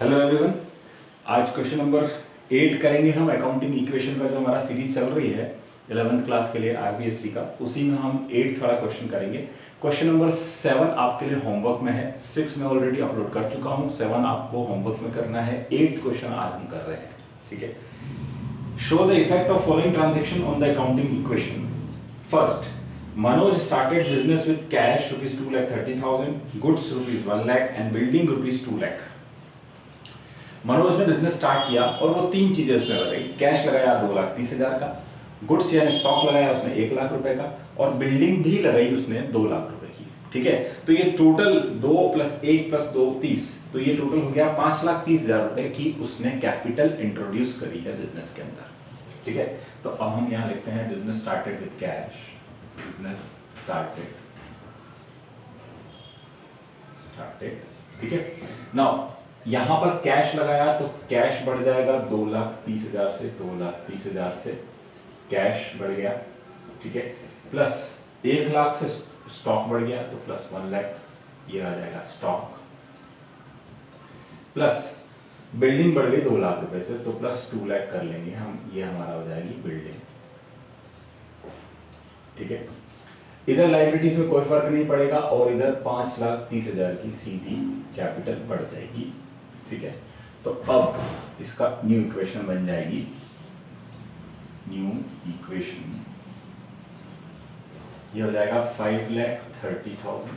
Hello everyone. आज question number 8 करेंगे हम। अकाउंटिंग इक्वेशन का जो हमारा सीरीज चल रही है 11th क्लास के लिए आरबीएससी का, उसी में हम 8th वाला क्वेश्चन करेंगे। क्वेश्चन नंबर 7 आपके लिए होमवर्क में है। 6 में ऑलरेडी अपलोड कर चुका हूँ, 7 आपको होमवर्क में करना है। 8th क्वेश्चन आज हम कर रहे हैं, ठीक है। Show the effect of following transaction on the accounting equation. First, Manoj started business with cash rupees 2,30,000, goods rupees 1 lakh and building rupees 2 lakh। Manoj ने बिजनेस स्टार्ट किया और वो तीन चीजें उसमें लगाई। कैश लगाया 2,30,000 का, गुड्स यानी स्टॉक लगाया उसने 1 लाख रुपए का, और बिल्डिंग भी लगाई उसने 2 लाख रुपए की, ठीक है। तो ये टोटल 2 + 1 + 2 30, तो ये टोटल हो गया 5,30,000 रुपए की उसने कैपिटल इंट्रोड्यूस करी है बिजनेस के अंदर, ठीक है। तो अब हम यहाँ लिखते हैं business started with cash. Business started, ठीक है। नाउ यहां पर कैश लगाया तो कैश बढ़ जाएगा 2,30,000 से, 2,30,000 से कैश बढ़ गया, ठीक है। प्लस 1 लाख से स्टॉक बढ़ गया तो प्लस 1 लाख, ये आ जाएगा स्टॉक। प्लस बिल्डिंग बढ़ गई 2 लाख रुपए से तो प्लस 2 लाख कर लेंगे हम, ये हमारा हो जाएगी बिल्डिंग, ठीक है। इधर लायबिलिटीज में कोई फर्क नहीं पड़ेगा और इधर 5,30,000 की सीधी कैपिटल बढ़ जाएगी, ठीक है। तो अब इसका न्यू इक्वेशन बन जाएगी। न्यू इक्वेशन ये हो जाएगा 5,30,000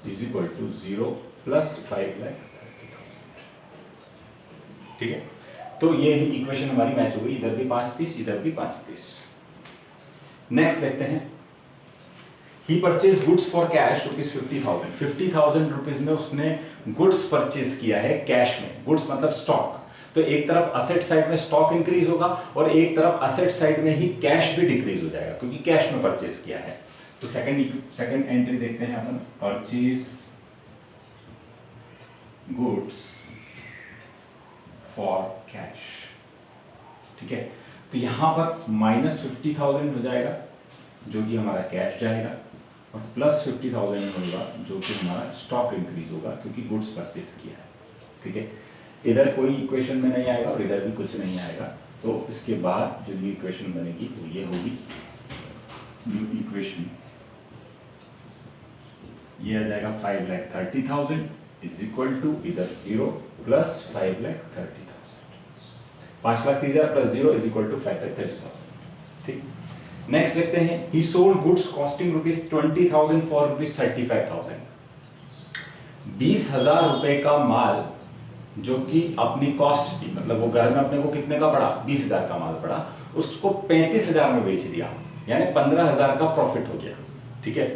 इज इक्वल टू 0 प्लस 5,30,000, ठीक है। तो ये इक्वेशन हमारी मैच हो गई, इधर भी 5,30, इधर भी 5,30। नेक्स्ट देखते हैं। He purchased goods for cash rupees 50,000। 50,000 rupees में उसने गुड्स परचेज किया है कैश में। गुड्स मतलब स्टॉक। तो एक तरफ असेट साइड में स्टॉक इंक्रीज होगा और एक तरफ असेट साइड में ही कैश भी डिक्रीज हो जाएगा क्योंकि कैश में परचेज किया है। तो सेकंड एंट्री देखते हैं अपन, परचेज गुड्स फॉर कैश, ठीक है। तो यहां पर -50,000 हो जाएगा जो कि हमारा कैश जाएगा और प्लस 50,000 होगा जो कि हमारा स्टॉक इंक्रीज होगा क्योंकि गुड्स परचेज किया है, ठीक है। इधर कोई इक्वेशन में नहीं आएगा और इधर भी कुछ नहीं आएगा। तो इसके बाद जो न्यू इक्वेशन बनेगी वो ये होगी। न्यू इक्वेशन ये आ जाएगा 5,30,000 इज इक्वल टू इधर 0 plus 5,30,000। 5,30,000 plus 0 is equal to 5,30,000, ठीक। नेक्स्ट देखते हैं। He sold goods costing ₹20,000 for ₹35,000। 20,000 रुपए का माल जो कि अपनी कॉस्ट थी, मतलब वो घर में अपने को कितने का पड़ा, 20,000 का माल पड़ा, उसको 35,000 में बेच दिया, यानी 15,000 का प्रॉफिट हो गया, ठीक है।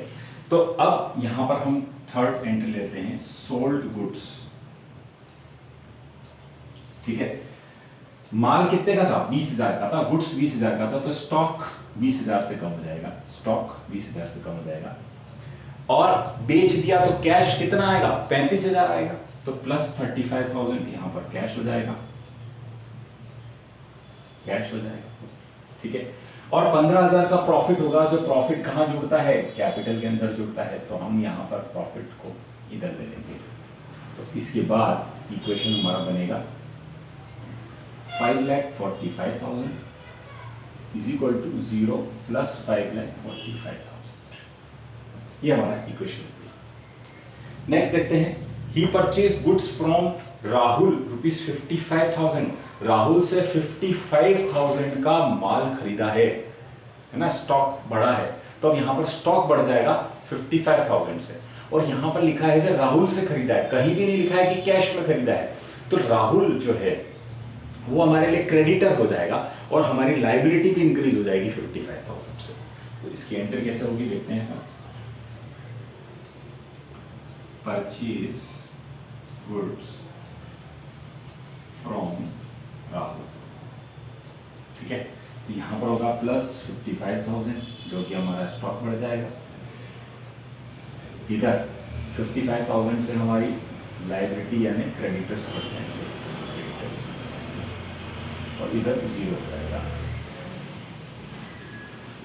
तो अब यहां पर हम थर्ड एंट्री लेते हैं, सोल्ड गुड्स, ठीक है। माल कितने का था, 20,000 का था, गुड्स 20,000 का था, तो स्टॉक 20,000 से कम हो जाएगा, स्टॉक 20,000 से कम हो जाएगा। और बेच दिया तो कैश कितना आएगा, 35,000 आएगा, तो प्लस 35,000 यहां पर कैश हो जाएगा, कैश हो जाएगा, ठीक है। और 15,000 का प्रॉफिट होगा। जो प्रॉफिट कहां जुड़ता है, कैपिटल के अंदर जुड़ता है, तो हम यहां पर प्रॉफिट को इधर ले लेंगे। तो इसके बाद इक्वेशन हमारा बनेगा 5,45,000 इज इक्वल टू 0 प्लस 5,45,000। ये हमारा इक्वेशन है। नेक्स्ट देखते हैं। He purchase goods from Rahul ₹55,000। Rahul से 55,000 का माल खरीदा है ना, स्टॉक बढ़ा है। तो अब यहां पर स्टॉक बढ़ जाएगा 55,000 से, और यहां पर लिखा है कि राहुल से खरीदा है, कहीं भी नहीं लिखा है कि कैश में खरीदा है। तो राहुल जो है वो हमारे लिए क्रेडिटर हो जाएगा और हमारी लायबिलिटी भी इंक्रीज हो जाएगी 55,000 से। तो इसकी एंट्री कैसे होगी देखते हैं। परचेज गुड्स फ्रॉम राहुल, ठीक है। तो यहां पर होगा प्लस 55,000 जो कि हमारा स्टॉक बढ़ जाएगा। इधर 55,000 से हमारी लायबिलिटी यानी क्रेडिटर्स बढ़ जाएंगे, और इधर 0 हो जाएगा।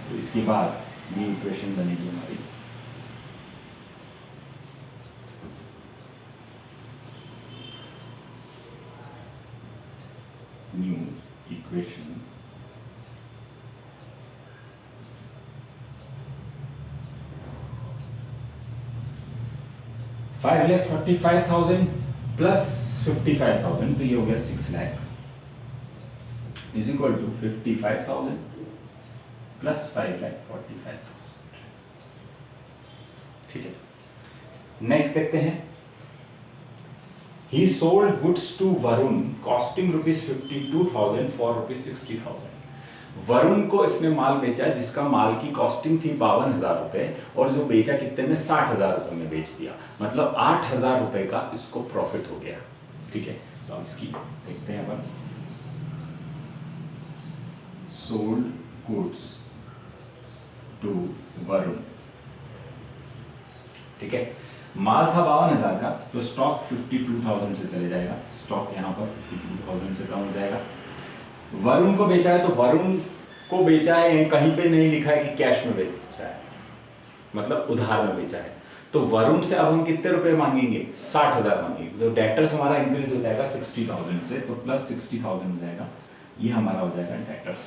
तो इसके बाद ये इक्वेशन बनेगी हमारी न्यू इक्वेशन 5,45,000 प्लस 55,000, तो ये हो गया 6 lakh is equal to 55,000 plus 5,45,000। ठीक है, नेक्स्ट देखते हैं। He sold goods to Varun costing ₹52,000 for ₹60,000। Varun को इसने माल बेचा जिसका माल की कॉस्टिंग थी 52,000 रुपए, और जो बेचा कितने में, 60,000 रुपए में बेच दिया, मतलब 8,000 रुपए का इसको प्रॉफिट हो गया। ठीक है, तो अब इसकी देखते हैं अपन। सोल्ड गुड्स टू वरुण, ठीक है, माल था 52,000 का, तो स्टॉक 52,000 से चले जाएगा, स्टॉक यहाँ पर 52,000 से कम हो जाएगा। वरुण को बेचा है, तो वरुण को बेचा है, कहीं पे नहीं लिखा है कि कैश में बेचा है, मतलब उधार में बेचा है, तो वरुण से अब हम कितने रुपए मांगेंगे, 60,000 मांगेंगे। तो डेटर्स हमारा इंक्रीज हो जाएगा 60,000 से, तो प्लस 60,000 हो जाएगा, ये हमारा हो जाएगा debtors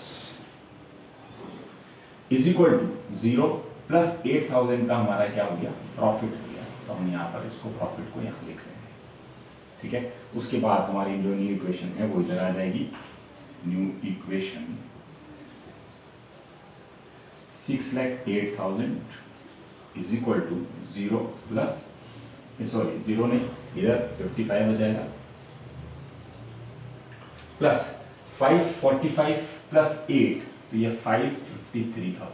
is equal to 0 plus 8,000 का हमारा क्या हो गया, प्रॉफिट हो गया। तो हम यहाँ पर इसको प्रॉफिट को यहाँ लिख रहे हैं। ठीक है, उसके बाद हमारी जो न्यू इक्वेशन है वो इधर आ जाएगी। New equation 6,08,000 is equal to 0 plus, sorry 0 नहीं, इधर 55 हो जाएगा, प्लस 545 प्लस 8, तो ये 553,000।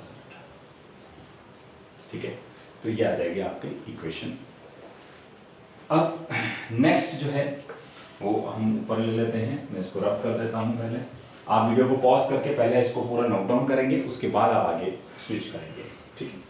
ठीक है, तो ये आ जाएगी आपके इक्वेशन। अब नेक्स्ट जो है वो हम ऊपर ले लेते हैं, मैं इसको रब कर देता हूं। पहले आप वीडियो को पॉज करके पहले इसको पूरा नोट डाउन करेंगे, उसके बाद आप आगे स्विच करेंगे। ठीक है,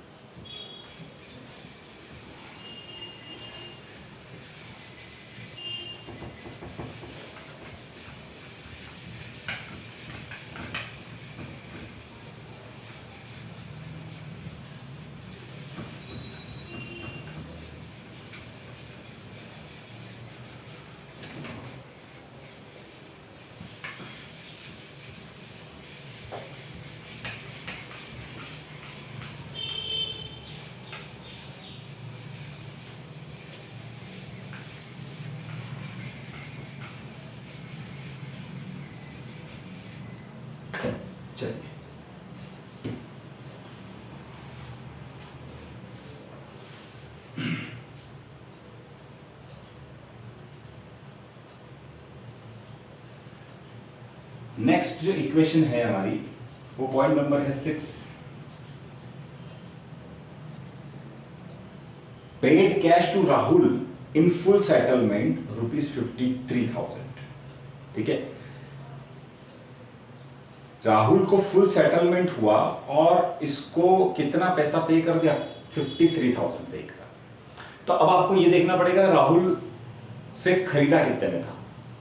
चलिए नेक्स्ट जो इक्वेशन है हमारी वो पॉइंट नंबर है 6। Paid cash to Rahul in full settlement ₹53,000। ठीक है, राहुल को फुल सेटलमेंट हुआ और इसको कितना पैसा पे कर दिया, 53,000 पे करा। तो अब आपको ये देखना पड़ेगा राहुल से खरीदा कितने में था।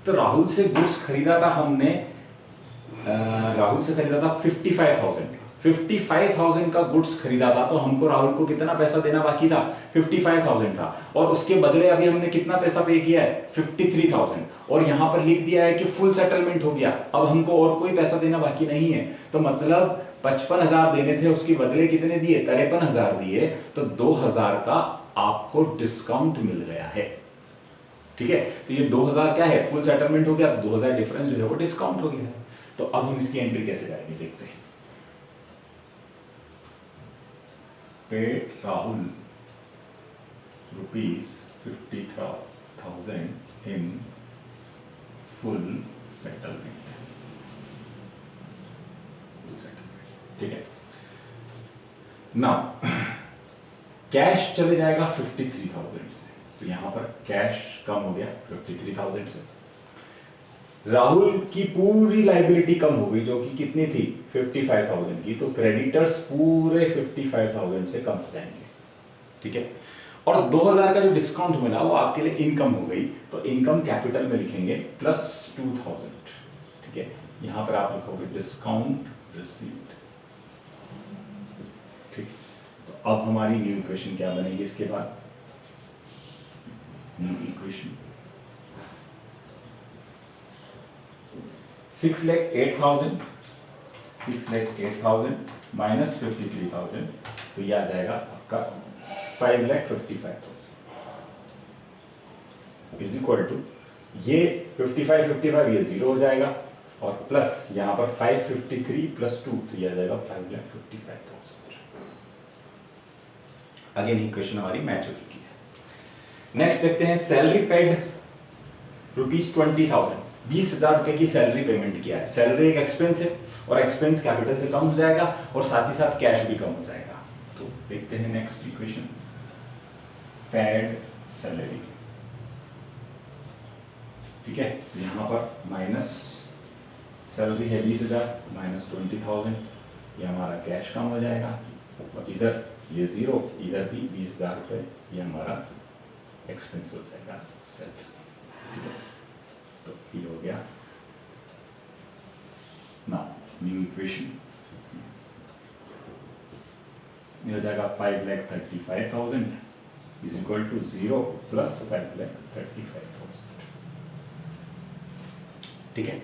तो राहुल से गुड्स खरीदा था हमने, राहुल से खरीदा था 55,000 का गुड्स खरीदा था, तो हमको राहुल को कितना पैसा देना बाकी था, 55,000 था, और उसके बदले अभी हमने कितना पैसा पे किया है, 53,000, और यहां पर लिख दिया है कि फुल सेटलमेंट हो गया, अब हमको और कोई पैसा देना बाकी नहीं है। तो मतलब 55,000 देने थे, उसके बदले कितने दिए, 53,000 दिए, तो 2,000 का आपको डिस्काउंट मिल गया है। ठीक है, तो ये 2,000 क्या है, फुल सेटलमेंट हो गया, तो 2,000 डिफरेंस जो है वो डिस्काउंट हो गया है। तो अब हम इसकी एंट्री कैसे करेंगे, देखते हैं। पेड राहुल ₹50,000 इन फुल सेटलमेंट। ठीक है, नाउ कैश चले जाएगा 53,000 से, तो यहां पर कैश कम हो गया 53,000 से। राहुल की पूरी लाइबिलिटी कम हो गई, जो कि कितनी थी, 55,000 की, तो क्रेडिटर्स पूरे 55,000 से कम हो जाएंगे। ठीक है, और 2,000 का जो डिस्काउंट मिला वो आपके लिए इनकम हो गई, तो इनकम कैपिटल में लिखेंगे प्लस 2,000। ठीक है, यहां पर आप लिखोगे डिस्काउंट रिसीव्ड। ठीक, तो अब हमारी न्यू इक्वेशन क्या बनेगी इसके बाद, न्यू इक्वेशन 6,08,000 माइनस 53,000, तो ये आ जाएगा आपका 5,55,000 इज इक्वल टू ये 55 ये जीरो हो जाएगा और प्लस यहाँ पर 553 प्लस 2, तो ये आ जाएगा 5,55,000। अगेन इक्वेशन हमारी मैच हो चुकी है। नेक्स्ट देखते हैं सैलरी पेड ₹20,000, 20,000 रुपए की सैलरी पेमेंट किया है। सैलरी एक एक्सपेंस है और एक्सपेंस कैपिटल से कम हो जाएगा और साथ ही साथ कैश भी कम हो जाएगा। तो देखते हैं नेक्स्ट इक्वेशन, पेड सैलरी, ठीक है। यहाँ पर माइनस सैलरी है 20,000 माइनस 20,000, ये हमारा कैश कम हो जाएगा और इधर ये जीरो, इधर भी 20,000 रुपये, ये हमारा एक्सपेंस हो जाएगा सैलरी, ठीक है। तो ये हो गया ना न्यू इक्वेशन, ये हो जाएगा 5,35,000 इज इक्वल टू 0 प्लस 5,35,000, ठीक है।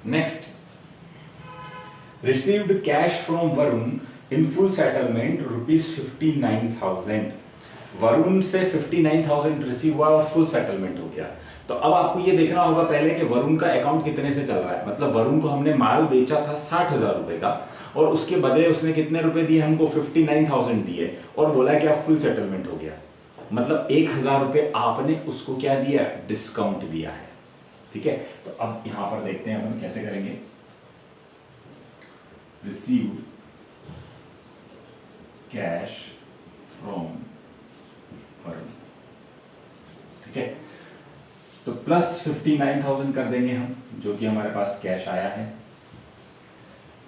Next, received cash from Varun in full settlement ₹59,000। Varun से 59,000 रिसीव हुआ और फुल सेटलमेंट हो गया। तो अब आपको ये देखना होगा पहले कि वरुण का अकाउंट कितने से चल रहा है। मतलब वरुण को हमने माल बेचा था 60,000 रुपए का और उसके बदले उसने कितने रुपए दिए हमको, 59,000 दिए और बोला कि अब फुल सेटलमेंट हो गया। मतलब 1,000 रुपए आपने उसको क्या दिया, डिस्काउंट दिया है, ठीक है। तो अब यहां पर देखते हैं अपन कैसे करेंगे। रिसीव कैश फ्रॉम वरुण, ठीक है। तो प्लस 59,000 कर देंगे हम, जो कि हमारे पास कैश आया है।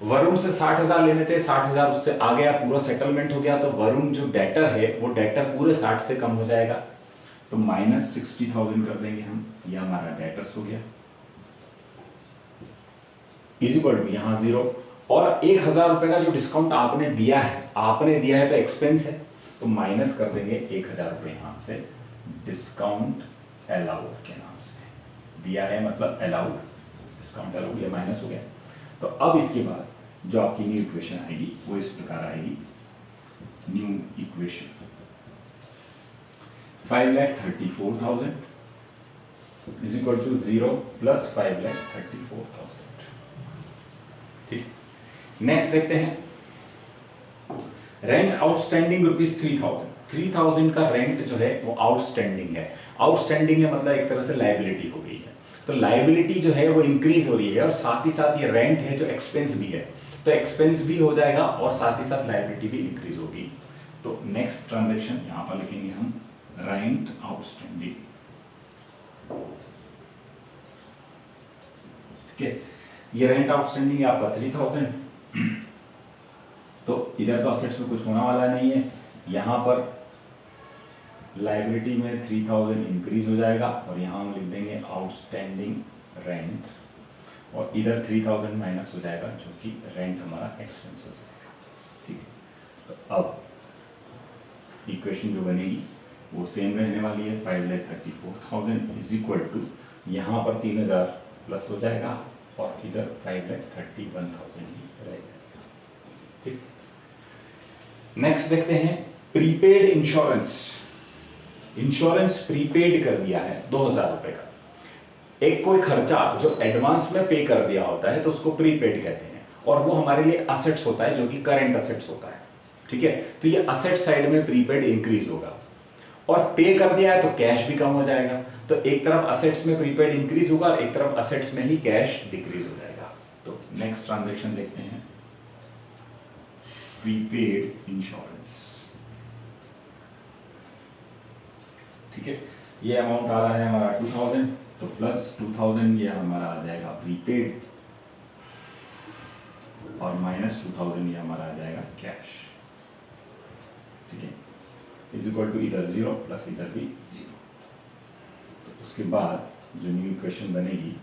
वरुण से 60,000 लेने थे, 60,000 उससे आ गया, पूरा सेटलमेंट हो गया। तो वरुण जो डेटर है वो डेटर पूरे 60 से कम हो जाएगा, तो माइनस 60,000 कर देंगे हम, यह हमारा डेटर्स हो गया इज इक्वल टू यहाँ 0 और 1,000 रुपए का जो डिस्काउंट आपने दिया है तो एक्सपेंस है, तो माइनस कर देंगे 1,000 रुपए यहां से, डिस्काउंट अलाउड के नाम से दिया है, मतलब अलाउड, डिस्काउंट अलाउड, ये माइनस हो गया। तो अब इसके बाद जो आपकी न्यू इक्वेशन आएगी वो इस प्रकार आएगी। New equation 5,34,000 is equal to 0 plus 5,34,000, ठीक। नेक्स्ट देखते हैं, रेंट आउटस्टैंडिंग ₹3,000। 3,000 का रेंट जो है वो आउटस्टैंडिंग है। आउटस्टैंडिंग है मतलब एक तरह से लायबिलिटी हो गई है। तो लायबिलिटी जो है वो इंक्रीज हो रही है और साथ ही साथ ये रेंट है जो एक्सपेंस भी है, तो एक्सपेंस भी हो जाएगा और साथ ही साथ लायबिलिटी भी इंक्रीज होगी। तो नेक्स्ट ट्रांजेक्शन यहां पर लिखेंगे हम, रेंट आउटस्टैंडिंग, ठीक है। ये रेंट आउटस्टैंडिंग है आपका 3,000, तो इधर तो असेट्स में कुछ होने वाला नहीं है, यहां पर लायबिलिटी में 3,000 इंक्रीज हो जाएगा और यहां हम लिख देंगे आउटस्टैंडिंग रेंट और इधर 3,000 माइनस हो जाएगा जो कि रेंट हमारा एक्सपेंस हो जाएगा, ठीक है। तो अब इक्वेशन जो बनेगी वो सेम रहने वाली है, 5,34,000 इज इक्वल टू यहाँ पर 3,000 प्लस हो जाएगा और इधर 5,31,000 ही रह जाएगा, ठीक। नेक्स्ट देखते हैं, प्रीपेड इंश्योरेंस। इंश्योरेंस प्रीपेड कर दिया है 2,000 रुपए का। एक कोई खर्चा जो एडवांस में पे कर दिया होता है तो उसको प्रीपेड कहते हैं और वो हमारे लिए असेट्स होता है जो कि करंट असेट्स होता है, ठीक है। तो ये असेट साइड में प्रीपेड इंक्रीज होगा और पे कर दिया है तो कैश भी कम हो जाएगा। तो एक तरफ असेट्स में प्रीपेड इंक्रीज होगा और एक तरफ असेट्स में ही कैश डिक्रीज हो जाएगा। तो नेक्स्ट ट्रांजैक्शन देखते हैं, प्रीपेड इंश्योरेंस, ठीक है। ये अमाउंट आ रहा है हमारा 2,000, तो प्लस 2,000 ये हमारा आ जाएगा प्रीपेड और माइनस 2,000 ये हमारा आ जाएगा कैश, ठीक है। इज इक्वल टू इधर 0 प्लस इधर भी 0। तो उसके बाद जो न्यू इक्वेशन बनेगी,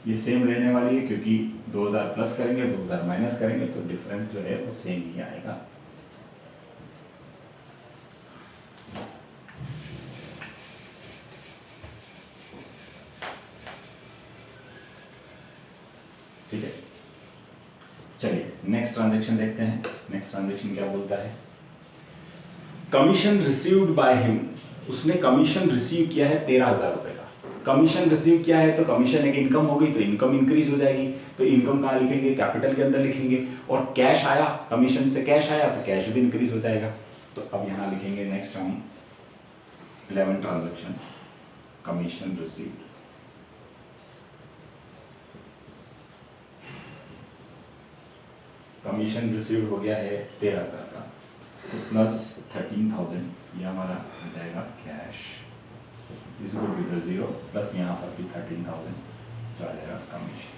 ये सेम रहने वाली है क्योंकि 2,000 प्लस करेंगे 2,000 माइनस करेंगे तो डिफरेंस जो है वो सेम ही आएगा। चलिए नेक्स्ट ट्रांजेक्शन देखते हैं। नेक्स्ट ट्रांजेक्शन क्या बोलता है, कमीशन रिसीव्ड बाय हिम, उसने कमीशन रिसीव किया है 13,000 रुपये का। कमीशन रिसीव किया है तो कमीशन एक इनकम होगी तो इनकम इंक्रीज हो जाएगी, तो इनकम कहाँ लिखेंगे, कैपिटल के अंदर लिखेंगे। और कैश आया, कमीशन से कैश आया तो कैश भी इंक्रीज हो जाएगा। तो अब यहाँ लिखेंगे नेक्स्ट हम 11 transaction, commission received, commission received हो गया है 13,000 का, प्लस 13,000 ये हमारा हो जाएगा cash is equal to 0, plus यहाँ पर भी 13,000 जो आ जाएगा कमीशन।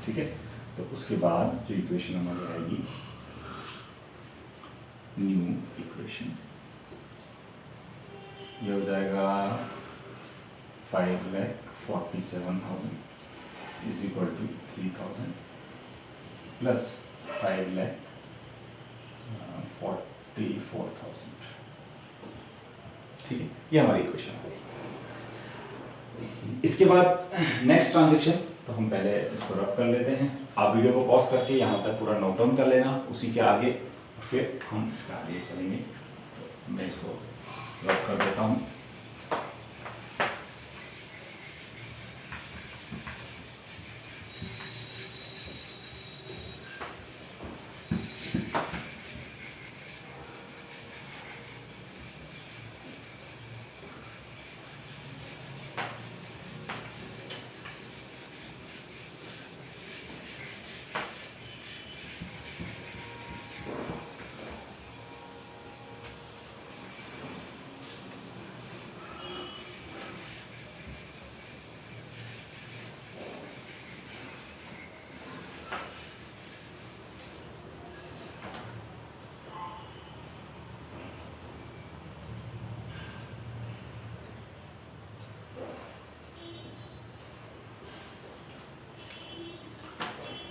ठीक है, तो उसके बाद जो इक्वेशन हमारी आएगी, न्यू इक्वेशन, ये हो जाएगा 5,47,000 इज इक्वल टू 3,000 प्लस 5,44,000। ठीक है, ये हमारी इक्वेशन है। इसके बाद नेक्स्ट ट्रांजेक्शन, तो हम पहले इसको रब कर लेते हैं। आप वीडियो को पॉज करके यहाँ तक पूरा नोट डाउन कर लेना, उसी के आगे फिर हम इसका आगे चलेंगे। तो मैं इसको रब कर देता हूँ।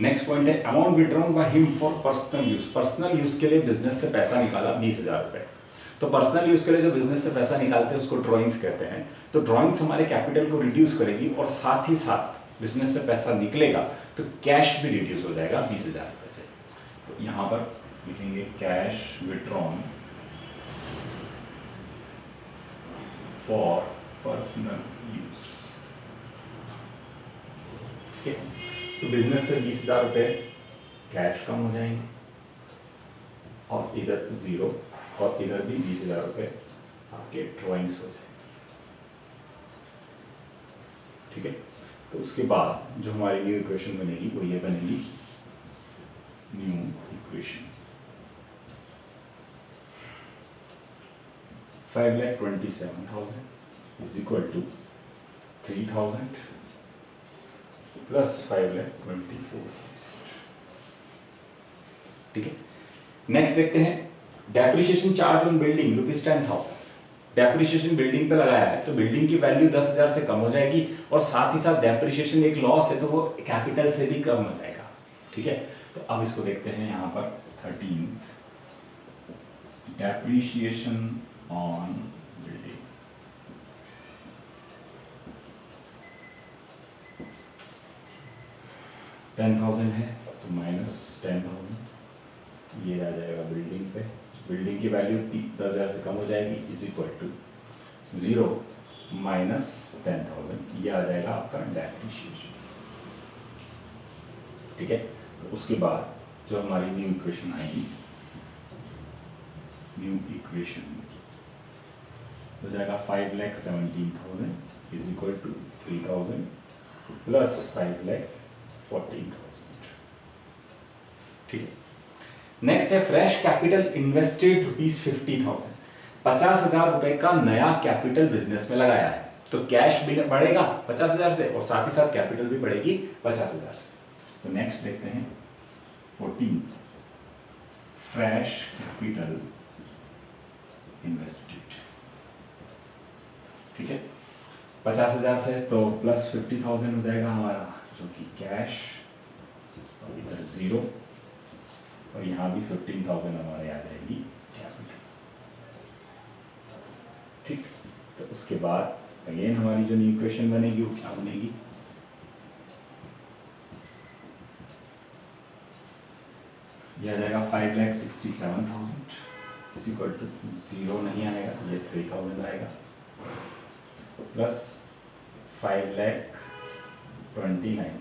नेक्स्ट पॉइंट है amount withdrawn by him for personal use. Personal use के लिए बिजनेस से पैसा निकाला 20,000 रुपये। तो पर्सनल यूज के लिए जो बिजनेस से पैसा निकालते हैं उसको ड्राइंग्स कहते हैं। तो ड्राइंग्स हमारे कैपिटल को रिड्यूस करेगी और साथ ही साथ बिजनेस से पैसा निकलेगा तो कैश भी रिड्यूस हो जाएगा 20,000 रुपये से। तो यहाँ पर लिखेंगे cash withdrawn for personal use. ठीक है, तो बिजनेस से 20,000 रुपये कैश कम हो जाएंगे और इधर 0 और इधर भी 20,000 रुपये आपके ड्राइंग्स हो जाएंगे। ठीक है, तो उसके बाद जो हमारी न्यू इक्वेशन बनेगी वो ये बनेगी, new equation 5,27,000 is equal to 3,000 plus 5,24,000। ठीक है, नेक्स्ट देखते हैं depreciation charge on building ₹10,000। Depreciation building पे लगाया है तो बिल्डिंग की वैल्यू 10,000 से कम हो जाएगी और साथ ही साथ डेप्रिसिएशन एक लॉस है तो वो कैपिटल से भी कम हो जाएगा। ठीक है, तो अब इसको देखते हैं यहाँ पर 13 डेप्रिसिएशन ऑन बिल्डिंग। $10,000 है तो माइनस 10,000 ये आ जाएगा बिल्डिंग पे। बिल्डिंग की वैल्यू 10,000 से कम हो जाएगी इज इक्वल टू 0 माइनस 10,000 ये आ जाएगा आपका डेप्रिसिएशन। ठीक है, तो उसके बाद जो हमारी न्यू इक्वेशन आएगी, न्यू इक्वेशन हो जाएगा 5,17,000 इज इक्वल टू 3,000 प्लस 5,14,000। ठीक है, नेक्स्ट है फ्रेश कैपिटल इन्वेस्टेड ₹50,000। 50,000 रुपए का नया कैपिटल बिजनेस में लगाया है तो कैश भी बढ़ेगा 50,000 से और साथ ही साथ कैपिटल भी बढ़ेगी 50,000 से। तो नेक्स्ट देखते हैं 14 फ्रेश कैपिटल इन्वेस्टेड। ठीक है, 50,000 से तो प्लस 50,000 हो जाएगा हमारा जो कि कैश और इधर 0 और यहाँ भी 15,000 हमारे आ जाएगी कैपिटल। ठीक, तो उसके बाद अगेन हमारी जो न्यू इक्वेशन बनेगी वो क्या बनेगी, ये आ जाएगा 5,67,000 इज इक्वल टू 0 नहीं आएगा, ये 3,000 आएगा प्लस 5,29,000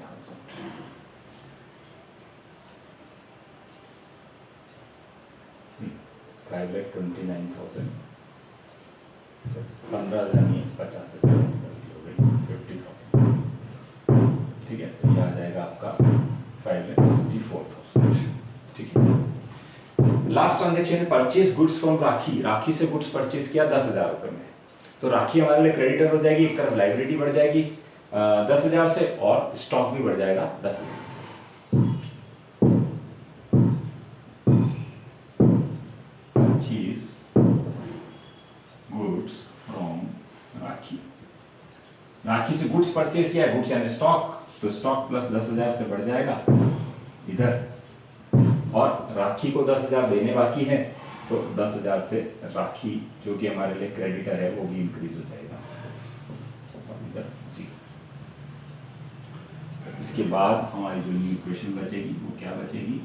5,29,000 15,000 नहीं 50,000 हो गई 50,000। ठीक है, तो ये आ जाएगा आपका 5,64,000। ठीक है, last transaction purchase goods from Rakhi. Rakhi से गुड्स परचेज किया 10,000 रुपये में, तो राखी हमारे लिए क्रेडिटर हो जाएगी, एक तरफ लाइबिलिटी बढ़ जाएगी 10,000 से और स्टॉक भी बढ़ जाएगा 10,000 से। Purchase goods from Rakhi, Rakhi से गुड्स परचेज किया, गुड्स यानी स्टॉक, तो स्टॉक प्लस 10,000 से बढ़ जाएगा इधर, और राखी को 10,000 देने बाकी है, तो 10,000 से राखी जो कि हमारे लिए क्रेडिटर है वो भी इंक्रीज हो जाएगा इधर 0। इसके बाद हमारी जो न्यू इक्वेशन बचेगी वो क्या बचेगी,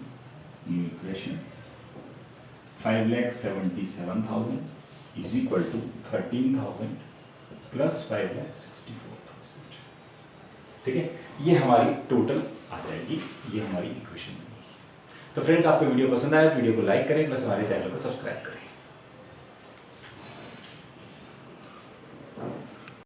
new equation 5,77,000 is equal to 13,000 plus 5,64,000। ठीक है, ये हमारी टोटल आ जाएगी, ये हमारी इक्वेशन बनेगी। तो फ्रेंड्स, आपको वीडियो पसंद आया तो वीडियो को लाइक करें प्लस हमारे चैनल को सब्सक्राइब करें।